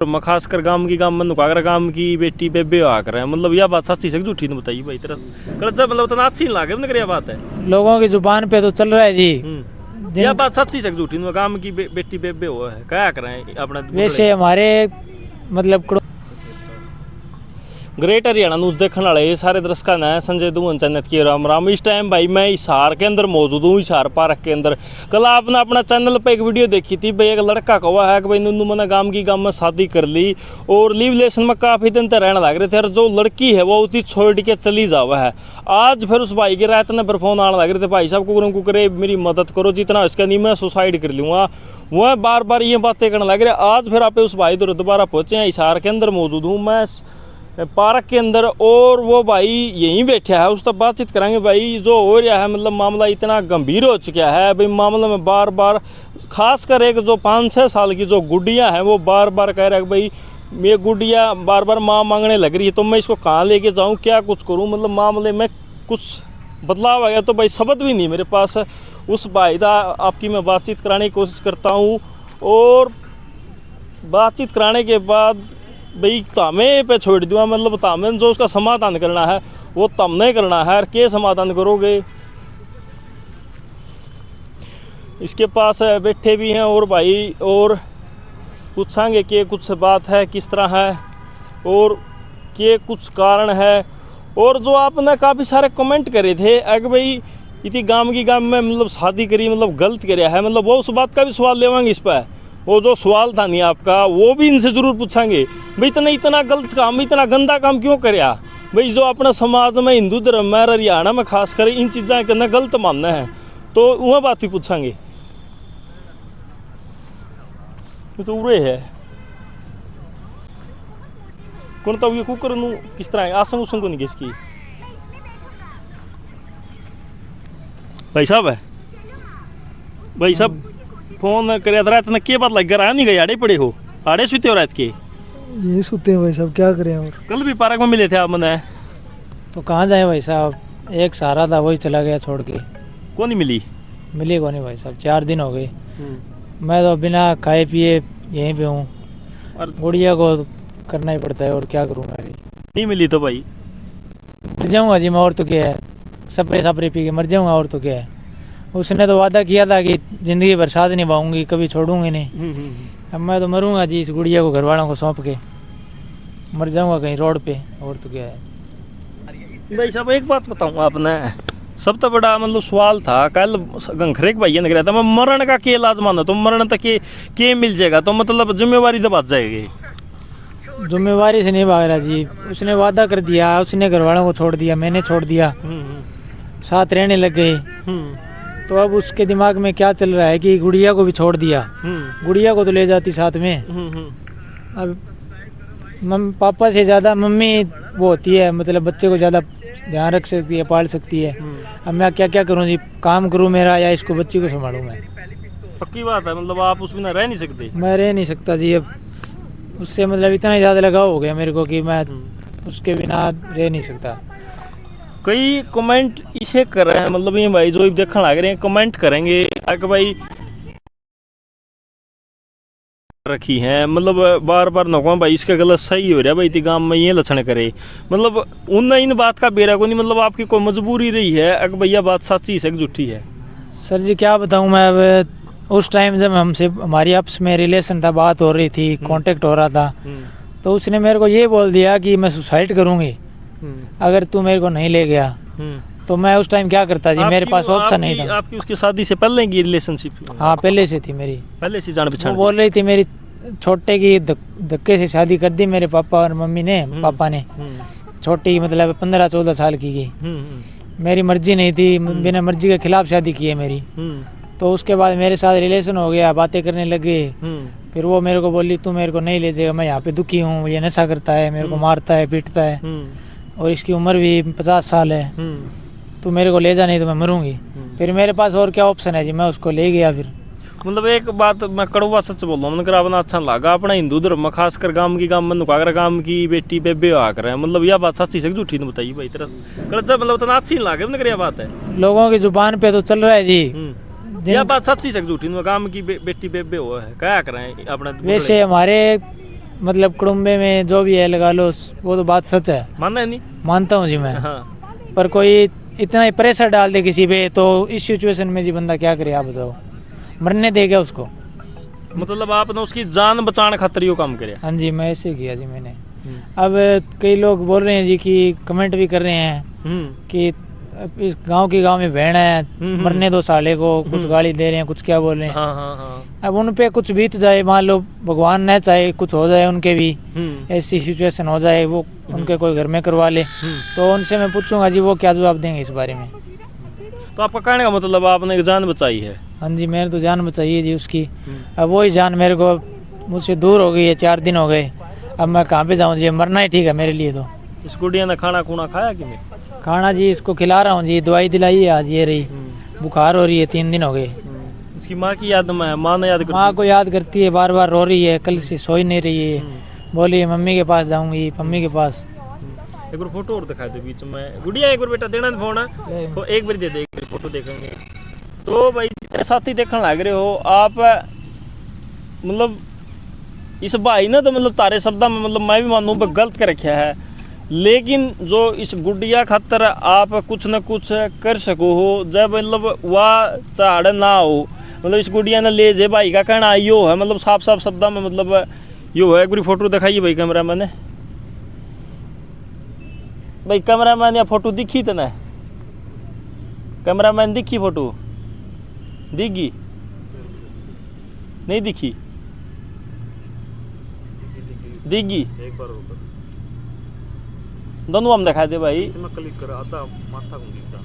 खासकर गांव की गांव में नुकागर गांव की बेटी बेबे आ कर मतलब यह बात सच्ची से झूठी नहीं बताइए भाई तेरा गलत मतलब इतना अच्छी नहीं लागे क्या बात है लोगों की जुबान पे तो चल रहा है जी। यह बात सच्ची से झूठी नहीं गांव की बेटी बेबे हो है क्या करें अपना वैसे हमारे मतलब ग्रेट हरियाणा न्यूज़ देखने वाले सारे दर्शकों ने संजय दुवन चैनल की राम राम। इस टाइम भाई मैं हिसार के अंदर मौजूद हूँ, हिसार पार्क के अंदर। कल आपने अपना चैनल पे एक वीडियो देखी थी भाई, एक लड़का कहा है कि भाई नन्नू मैंने गांव की गांव में शादी कर ली और लिव रिलेशन में काफ़ी दिन तक रहने लग रहे थे और जो लड़की है वो उसी छोड़ के चली जावा है। आज फिर उस भाई के रात ने फिर फोन आने लग रहे थे, भाई साहब को करे मेरी मदद करो, जितना इसका नहीं मैं सुसाइड कर लूँगा। वह बार बार ये बातें करने लग रहे। आज फिर आप उस भाई दोबारा पहुँचे हैं, हिसार के अंदर मौजूद हूँ मैं पार्क के अंदर और वो भाई यहीं बैठा है। उस तक बातचीत करेंगे भाई जो हो रहा है, मतलब मामला इतना गंभीर हो चुका है भाई। मामले में बार बार खासकर एक जो 5-6 साल की जो गुड्डियाँ हैं वो बार बार कह रहा है कि भाई ये गुड्डिया बार बार माँ मांगने लग रही है, तो मैं इसको कहाँ लेके जाऊँ, क्या कुछ करूँ। मतलब मामले में कुछ बदलाव आ गया तो भाई शब्द भी नहीं मेरे पास। उस भाई का आपकी मैं बातचीत कराने की कोशिश करता हूँ और बातचीत कराने के बाद भाई तामे पे छोड़ दूँगा, मतलब तामे जो उसका समाधान करना है वो तमने करना है। और क्या समाधान करोगे, इसके पास बैठे भी हैं और भाई और पूछांगे कि कुछ बात है किस तरह है और के कुछ कारण है। और जो आपने काफ़ी सारे कमेंट करे थे कि भाई इतनी गांव की गांव में मतलब शादी करी मतलब गलत कराया है, मतलब वो उस बात का भी सवाल लेवांगे। इस पर वो जो सवाल था नहीं आपका वो भी इनसे ज़रूर पूछांगे भाई इतना गलत काम, इतना गंदा काम क्यों कराया भाई। जो अपना समाज में हिंदू धर्म में हरियाणा में खासकर इन चीज़ों के अंदर गलत मानना है तो वह बात भी पूछांगे। तो उरे है कौन तो ये कुकर नू किस तरह आसन उसन को नहीं किसकी भाई साहब है भाई साहब फोन कर रात ने क्या बात लग गया नहीं गए आड़े पड़े हो, आड़े सुते हो रात के? ये सोते हैं भाई साहब, क्या करें। और कल भी पार्क में मिले थे आप मैंने, तो कहाँ जाए भाई साहब, एक सहारा था वही चला गया छोड़ के। कौन नहीं मिली? मिली कौन नहीं भाई साहब, 4 दिन हो गए। मैं तो बिना खाए पिए यहीं पे हूँ और गुड़िया को करना ही पड़ता है और क्या करूँ मैं भी। नहीं मिली तो भाई मर जाऊँगा जी मैं, और तो क्या है, सपरे पी के मर जाऊँगा और तो क्या है। उसने तो वादा किया था कि ज़िंदगी भर साथ निभाऊंगी, कभी छोड़ूंगी नहीं। अब मैं तो मरूंगा जी, इस गुड़िया को घर वालों को सौंप के मर जाऊंगा कहीं रोड पे, और तो क्या है। भाई साहब एक बात बताऊँ आपने, सब तो बड़ा मतलब सवाल था कल गंखरेक भाई ने कहा था मैं मरण का के इलाज मानो, तो मरण तक के मिल जाएगा तो मतलब जिम्मेवारी तो बच जाएगी। जिम्मेवारी से नहीं भाग रहा जी, उसने वादा कर दिया, उसने घर वालों को छोड़ दिया, मैंने छोड़ दिया, साथ रहने लग गए। तो अब उसके दिमाग में क्या चल रहा है कि गुड़िया को भी छोड़ दिया, गुड़िया को तो ले जाती साथ में। अब पापा से ज़्यादा मम्मी वो होती है, मतलब बच्चे को ज़्यादा ध्यान रख सकती है, पाल सकती है। अब मैं क्या क्या करूँ जी, काम करूँ मेरा या इसको बच्ची को संभालूँ मैं? पक्की बात है, मतलब आप उसमें रह नहीं सकते। मैं रह नहीं सकता जी, अब उससे मतलब इतना ज़्यादा लगाव हो गया मेरे को कि मैं उसके बिना रह नहीं सकता। कई कमेंट इसे कर रहे हैं, मतलब ये भाई जो देखने लग रहे हैं कमेंट करेंगे कि भाई रखी हैं, मतलब बार बार नौका भाई इसका गलत सही हो रहा है भाई, इतनी गांव में ये लक्षण करे, मतलब उन इन बात का बेरा को नहीं, मतलब आपकी कोई मजबूरी रही है कि भैया बात सच्ची है झूठी है? सर जी क्या बताऊं मैं, अब उस टाइम जब हमसे हमारी आपस में रिलेशन था, बात हो रही थी, कांटेक्ट हो रहा था, तो उसने मेरे को ये बोल दिया कि मैं सुसाइड करूंगी अगर तू मेरे को नहीं ले गया। तो मैं उस टाइम क्या करता जी, मेरे पास ऑप्शन नहीं था। आपकी उसकी शादी से पहले की रिलेशनशिप? हाँ पहले से थी मेरी, पहले से जान पहचान। वो बोल रही थी मेरी छोटे की धक्के से शादी कर दी मेरे पापा और मम्मी ने, पापा ने छोटी मतलब 15-14 साल की मेरी मर्जी नहीं थी, बिना मर्जी के खिलाफ शादी की है मेरी। तो उसके बाद मेरे साथ रिलेशन हो गया, बातें करने लगे, फिर वो मेरे को बोली तू मेरे को नहीं ले जाएगा, मैं यहाँ पे दुखी हूँ, ये नशा करता है, मेरे को मारता है, पीटता है और इसकी उम्र भी 50 साल है, तू मेरे को ले जा नहीं तो मैं मरूंगी। फिर मेरे पास और क्या ऑप्शन है जी, मैं उसको ले गया। फिर मतलब एक बात मैं कड़वा सच बोल रहा हूँ, मतलब अपना अच्छा लगा अपना हिंदू धर्म में खासकर गांव की गांव में नुकागर गांव की बेटी बेबे आ कर मतलब यह बात सच्ची से झूठी नहीं बताइए भाई तेरा गलत मतलब इतना अच्छी नहीं लागे क्या बात है। लोगों की जुबान पे तो चल रहा है जी, यह बात सच्ची से झूठी नहीं, गांव की बेटी बेबे हो है क्या करें अपना। वैसे हमारे मतलब कुड़ुम्बे में जो भी है लगा लो, वो तो बात सच है, मानना है नहीं? मानता हूँ जी मैं। हाँ। पर कोई इतना ही प्रेशर डाल दे किसी पे, तो इस सिचुएशन में जी बंदा क्या करे आप बताओ, मरने देगा उसको। मतलब आपने उसकी जान बचाने खातिर यो काम करे? हाँ जी, मैं ऐसे किया जी मैंने। अब कई लोग बोल रहे हैं जी कि कमेंट भी कर रहे हैं कि इस गांव में बहन है, मरने दो साले को, कुछ गाली दे रहे हैं, कुछ क्या बोल रहे हैं। हाँ हाँ हाँ। अब उन पे कुछ बीत जाए, मान लो भगवान न चाहे कुछ हो जाए उनके भी, ऐसी सिचुएशन हो जाए, वो उनके कोई घर में करवा ले, तो उनसे मैं पूछूंगा जी वो क्या जवाब देंगे इस बारे में। तो आपका कहने का मतलब आपने एक जान बचाई है? हाँ जी, मैंने तो जान बचाई है जी उसकी। अब वही जान मेरे को मुझसे दूर हो गई है, 4 दिन हो गए। अब मैं कहाँ पे जाऊँ जी, मरना ही ठीक है मेरे लिए तो। इस गुड़िया ने खाना खूना खाया कि नहीं? खाना जी इसको खिला रहा हूँ जी, दवाई दिलाई है आज, ये रही, बुखार हो रही है, 3 दिन हो गए। इसकी माँ की याद में है? माँ ने याद माँ को याद करती है, बार बार रो रही है, कल से सो ही नहीं रही है, बोली मम्मी के पास जाऊंगी, मम्मी के पास। एक बार फोटो और दिखा दो बीच में। गुड़िया एक बार बेटा देना फोन है तो एक बार दे दे, एक बार फोटो देखेंगे। तो भाई साथी देखने लग रहे हो आप, मतलब इस भाई ने तो मतलब तारे शब्दा में मतलब मैं भी मानूँ गलत कर रखा है, लेकिन जो इस गुड़िया खातर आप कुछ न कुछ कर सको हो, जब मतलब वह चाड़ ना हो, मतलब इस गुड़िया ने ले जे भाई का कहना यो है, मतलब साफ साफ शब्दा में मतलब यो है। एक बार फोटो दिखाइए भाई कैमरा मैन, भाई कैमरा मैन या फोटो दिखी तो ना? कैमरा मैन दिखी फोटो? दिखी नहीं दिखी? दिखी एक बार ऊपर दोनों हम दिखा दे भाई। इसमें क्लिक कर आता माथा को दिखता।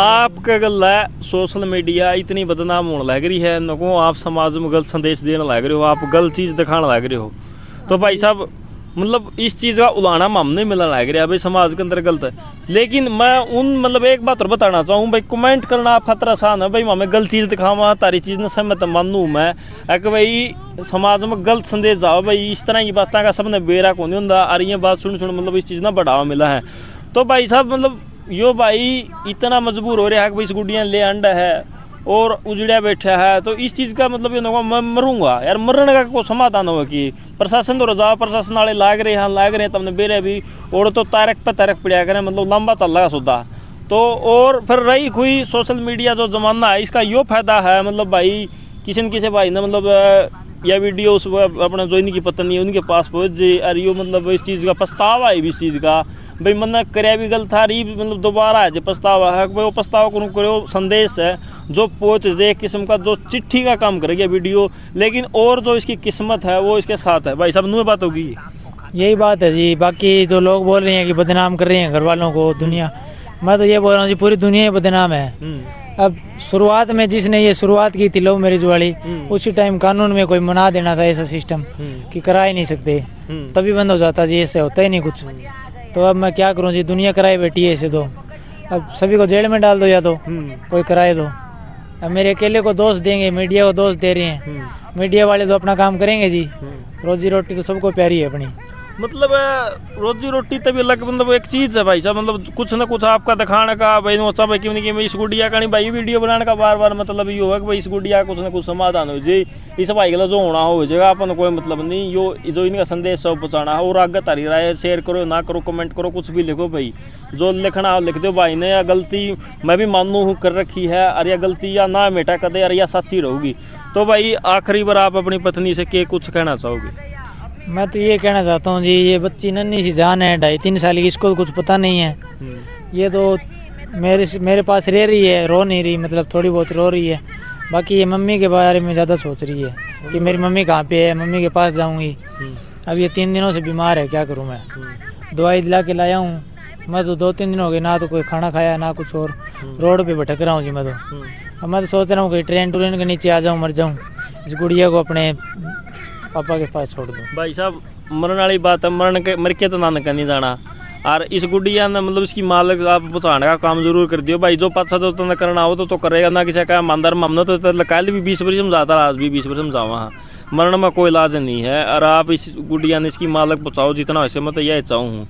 आपका गल है सोशल मीडिया इतनी बदनाम होने लग रही है, नको आप समाज में गलत संदेश देने लग रहे हो, आप गलत चीज़ दिखाने लग रहे हो। तो भाई साहब मतलब इस चीज़ का उलाना हमने मिलने लग रहा है भाई, समाज के अंदर गलत है। लेकिन मैं उन मतलब एक बात और बताना चाहूँ भाई, कमेंट करना आप खतरा आसान है भाई, हमें गलत चीज़ दिखावा तारी चीज़ ने सहमत मानूँ मैं कि भाई समाज में गलत संदेश जाओ भाई, इस तरह की बातों का सबने बेरा को नहीं होंगे। और ये बात सुन मतलब इस चीज़ ना बढ़ावा मिला है। तो भाई साहब मतलब यो भाई इतना मजबूर हो रहा है कि भाई इस गुड़िया ले अंडा है और उजड़िया बैठा है, तो इस चीज़ का मतलब ये ना मैं मरूंगा यार, मरने का कोई समाधान हो कि प्रशासन तो रजा, प्रशासन वाले लाग रहे हैं तुमने बेरे भी और तो तारक पे तारक पड़ा करें, मतलब लंबा चल रहा सुधा। तो और फिर रही हुई सोशल मीडिया जो ज़माना है, इसका यो फायदा है मतलब भाई किसी न किसी भाई ने मतलब यह वीडियो उस अपने जो इनकी पत्नी है उनके पास पहुँच जाए, और यो मतलब इस चीज़ का पछतावा है भी इस चीज़ का भाई मन करे भी गलत था रही, मतलब दोबारा है जो पछतावा है भाई वो पछतावा करो संदेश है जो पहुँच जाए, एक किस्म का जो चिट्ठी का काम करेगी वीडियो। लेकिन और जो इसकी किस्मत है वो इसके साथ है भाई, सब नुए बात होगी। यही बात है जी। बाकी जो लोग बोल रहे हैं कि बदनाम कर रहे हैं घर वालों को दुनिया, मैं तो ये बोल रहा हूँ जी पूरी दुनिया ही बदनाम है। अब शुरुआत में जिसने ये शुरुआत की थी लव मैरिज वाली, उसी टाइम कानून में कोई मना देना था ऐसा सिस्टम कि करा ही नहीं सकते, तभी बंद हो जाता जी, ऐसे होता ही नहीं कुछ। तो अब मैं क्या करूं जी, दुनिया कराए बैठी है ऐसे, तो अब सभी को जेल में डाल दो या तो कोई कराए दो। अब मेरे अकेले को दोष देंगे, मीडिया को दोष दे रहे हैं, मीडिया वाले तो अपना काम करेंगे जी, रोजी रोटी तो सबको प्यारी है अपनी। मतलब रोजी रोटी तभी अलग मतलब एक चीज़ है भाई साहब, मतलब कुछ ना कुछ आपका दिखाने का भाई नोचा भाई क्यों नहीं कि इस गुड़िया का नहीं भाई वीडियो बनाने का बार बार मतलब ये होगा कि भाई इस गुड़िया कुछ ना कुछ समाधान हो जाए, इस भाई का जो होना हो जाएगा, अपन कोई मतलब नहीं। यो जो इनका संदेश सब पहुँचाना है और आगे तारी राय शेयर करो ना करो, कमेंट करो, कुछ भी लिखो भाई, जो लिखना हो लिख दो भाई ने। या गलती मैं भी मानू हूँ कर रखी है, और या गलती या ना मेटा कदे और या सच्ची रहूगी। तो भाई आखिरी बार आप अपनी पत्नी से क्या कुछ कहना चाहोगे? मैं तो ये कहना चाहता हूँ जी, ये बच्ची नन्ही सी जान है, 2.5-3 साल की, इसको कुछ पता नहीं है। ये तो मेरे पास रह रही है, रो नहीं रही, मतलब थोड़ी बहुत रो रही है। बाकी ये मम्मी के बारे में ज़्यादा सोच रही है कि मेरी मम्मी कहाँ पे है, मम्मी के पास जाऊँगी। अब ये 3 दिनों से बीमार है, क्या करूँ मैं, दवाई दिला के लाया हूँ। मैं तो 2-3 दिन हो गए ना तो कोई खाना खाया ना कुछ, और रोड पे भटक रहा हूँ जी मैं तो। अब मैं तो सोच रहा हूँ कि ट्रेन के नीचे आ जाऊँ, मर जाऊँ, इस गुड़िया को अपने पापा के पास छोड़ दूँ। भाई साहब मरने वाली बात है, मर के तो नानक नहीं जाना। और इस गुड़िया ने मतलब इसकी मालक आप पहुँचाने का काम जरूर कर दियो भाई, जो पाछा जो तुमने करना हो तो करेगा ना, किसी का ईमानदार मामला तो कल भी 20 बार समझाता, आज भी 20 बार समझावा। हाँ मरने में कोई इलाज नहीं है, और आप इस गुड़िया ने इसकी मालक पहुँचाओ जितना वैसे मैं तो यही चाहूँ।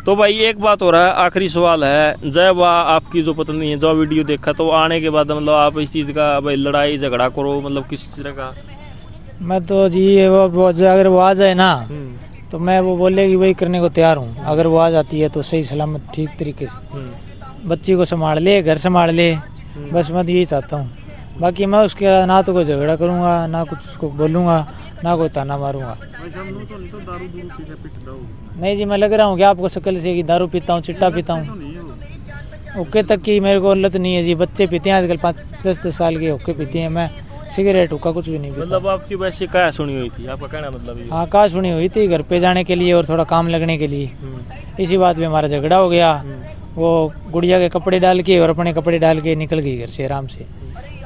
तो भाई एक बात हो रहा है, आखिरी सवाल है, जब आपकी जो पत्नी है जो वीडियो देखा तो आने के बाद मतलब आप इस चीज़ का भाई लड़ाई झगड़ा करो मतलब किस तरह का? मैं तो जी अगर वो आ जाए ना तो मैं वो बोलेगी वही करने को तैयार हूँ। अगर वो आ जाती है तो सही सलामत ठीक तरीके से बच्ची को संभाल ले, घर संभाल ले, बस मैं तो यही चाहता हूँ। बाकी मैं उसके ना तो कोई झगड़ा करूँगा, ना कुछ उसको बोलूँगा, ना कोई ताना मारूँगा। दारू दूरू पी के पिट दो नहीं जी, मैं लग रहा हूँ कि आपको शक्ल से कि दारू पीता हूँ, चिट्टा पीता हूँ। नहीं हो हुक्के तक की मेरे को लत नहीं है जी। बच्चे पीते हैं आजकल, 5-10 साल के हुक्के पीते हैं। मैं सिगरेट हुक्का कुछ भी नहीं पीता। मतलब आपकी वैसे क्या सुनी हुई थी, आपका कहना मतलब ये? हाँ, कहा सुनी हुई थी घर पे जाने के लिए और थोड़ा काम लगने के लिए। इसी बात पे हमारा झगड़ा हो गया। वो गुड़िया के कपड़े डाल के और अपने कपड़े डाल के निकल गई घर से आराम से।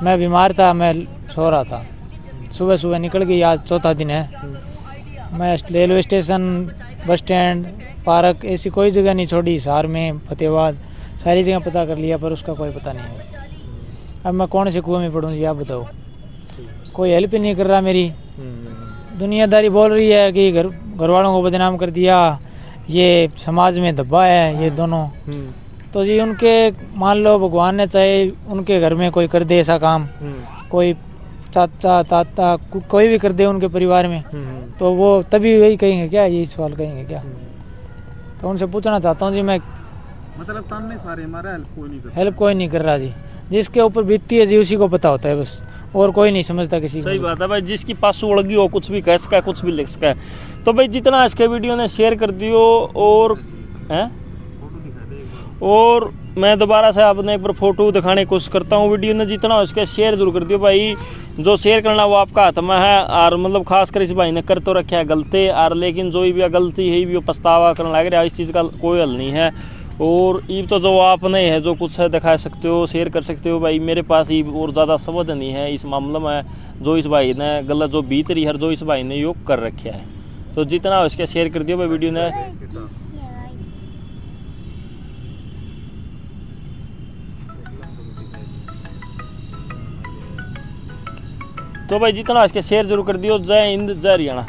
मैं बीमार था, मैं सो रहा था, सुबह सुबह निकल गई। आज चौथा दिन है। मैं railway station, bus stand, park, ऐसी कोई जगह नहीं छोड़ी। शहर में, फतेहाबाद, सारी जगह पता कर लिया पर उसका कोई पता नहीं है। अब मैं कौन से कुएं में पड़ूँ जी, आप बताओ। कोई हेल्प ही नहीं कर रहा मेरी। दुनियादारी बोल रही है कि घर वालों को बदनाम कर दिया, ये समाज में दबा है ये दोनों। तो जी उनके, मान लो भगवान ने चाहे उनके घर में कोई कर दे ऐसा काम, कोई चाचा ताता कोई भी कर दे उनके परिवार में, तो वो तभी वही कहेंगे क्या, यही सवाल कहेंगे क्या? तो उनसे पूछना चाहता हूँ जी मैं। मतलब ताने सारे हमारा हेल्प कोई नहीं कर रहा जी। जिसके ऊपर बीतती है जी उसी को पता होता है बस, और कोई नहीं समझता किसी को। सही बात है भाई, जिसकी पासू उड़गी हो कुछ भी कह सका है, कुछ भी लिख सका है। तो भाई जितना आज के वीडियो ने शेयर कर दियो और हैं, और मैं दोबारा से आपने एक बार फोटो दिखाने की कोशिश करता हूँ। वीडियो ने जितना हो उसके शेयर जरूर कर दियो भाई। जो शेयर करना वो आपका हाथ में है। और मतलब खास कर इस भाई ने कर तो रखा है गलती, और लेकिन जो भी गलती है भी पछतावा करने लग रहा है, इस चीज़ का कोई हल नहीं है। और ये तो जो आपने है जो कुछ है दिखा सकते हो, शेयर कर सकते हो भाई। मेरे पास ही और ज़्यादा शब्द नहीं है इस मामले में, जो इस भाई ने गलत जो बीत रही है, जो इस भाई ने योग कर रखा है। तो जितना हो इसके शेयर कर दियो भाई वीडियो ने। तो भाई जितना इसके शेयर जरूर कर दियो। जय हिंद, जय हरियाणा।